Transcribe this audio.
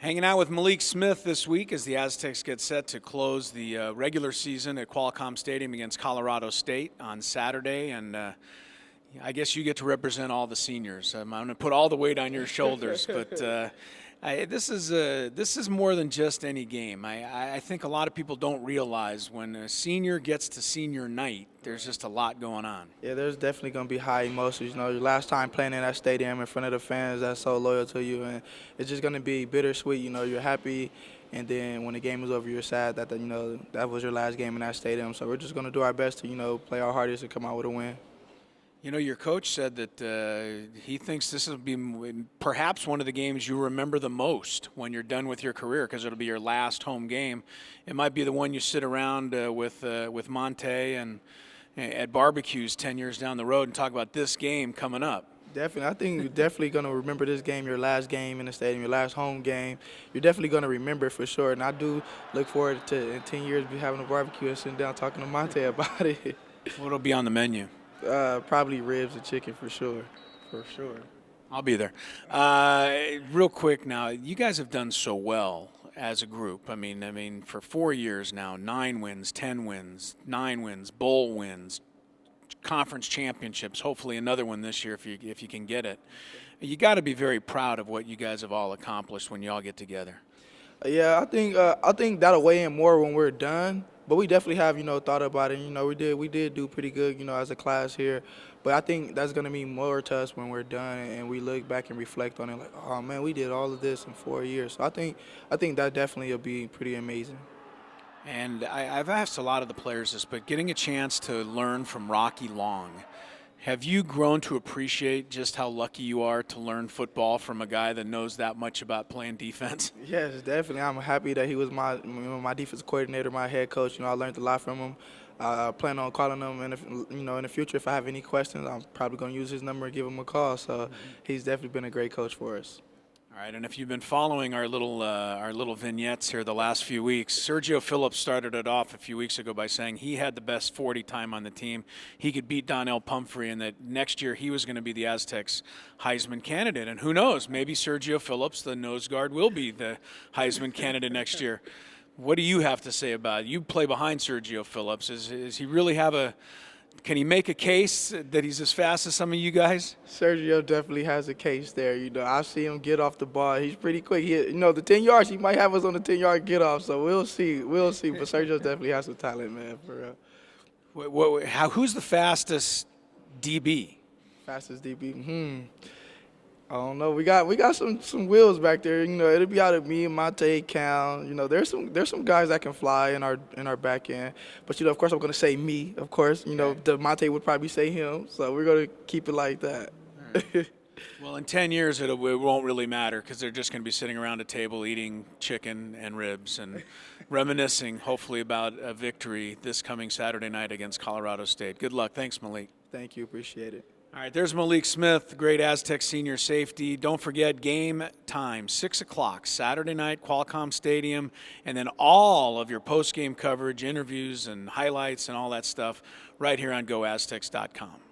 Hanging out with Malik Smith this week as the Aztecs get set to close the regular season at Qualcomm Stadium against Colorado State on Saturday. And I guess you get to represent all the seniors. I'm going to put all the weight on your shoulders, but this is more than just any game. I think a lot of people don't realize when a senior gets to senior night, there's just a lot going on. Yeah, there's definitely going to be high emotions. You know, your last time playing in that stadium in front of the fans that's so loyal to you, and it's just going to be bittersweet. You know, you're happy, and then when the game is over, you're sad that that was your last game in that stadium. So we're just going to do our best to play our hardest and come out with a win. You know, your coach said that he thinks this will be perhaps one of the games you remember the most when you're done with your career, because it'll be your last home game. It might be the one you sit around with Monte and at barbecues 10 years down the road and talk about this game coming up. Definitely. I think you're definitely going to remember this game, your last game in the stadium, your last home game. You're definitely going to remember it for sure. And I do look forward to, in 10 years, be having a barbecue and sitting down talking to Monte about it. What'll be on the menu? Probably ribs and chicken for sure. For sure. I'll be there. Real quick now, you guys have done so well as a group. I mean, for 4 years now, 9 wins, 10 wins, 9 wins, bowl wins, conference championships, hopefully another one this year if you can get it. You got to be very proud of what you guys have all accomplished when you all get together. Yeah, I think that'll weigh in more when we're done. But we definitely have, thought about it. We did do pretty good, as a class here. But I think that's going to mean more to us when we're done and we look back and reflect on it like, oh, man, we did all of this in 4 years. So I think that definitely will be pretty amazing. And I've asked a lot of the players this, but getting a chance to learn from Rocky Long, have you grown to appreciate just how lucky you are to learn football from a guy that knows that much about playing defense? Yes, definitely. I'm happy that he was my defense coordinator, my head coach. I learned a lot from him. I plan on calling him, and in the future, if I have any questions, I'm probably going to use his number and give him a call. So he's definitely been a great coach for us. All right, and if you've been following our little vignettes here the last few weeks, Sergio Phillips started it off a few weeks ago by saying he had the best 40 time on the team. He could beat Donnell Pumphrey, and that next year he was going to be the Aztecs Heisman candidate. And who knows, maybe Sergio Phillips, the nose guard, will be the Heisman candidate next year. What do you have to say about it? You play behind Sergio Phillips. Is he really can he make a case that he's as fast as some of you guys? Sergio definitely has a case there. I see him get off the ball. He's pretty quick. The 10 yards, he might have us on the 10-yard get off. So we'll see. But Sergio definitely has some talent, man, for real. Who's the fastest DB? Fastest DB? I don't know. We got some wheels back there. It'll be out of me and Monte, Cal. There's some guys that can fly in our back end. But of course I'm gonna say me. Of course, the Monte would probably say him. So we're gonna keep it like that. Right. Well, in 10 years it won't really matter because they're just gonna be sitting around a table eating chicken and ribs and reminiscing, hopefully, about a victory this coming Saturday night against Colorado State. Good luck. Thanks, Malik. Thank you. Appreciate it. All right, there's Malik Smith, great Aztec senior safety. Don't forget, game time, 6 o'clock, Saturday night, Qualcomm Stadium, and then all of your post-game coverage, interviews, and highlights and all that stuff right here on GoAztecs.com.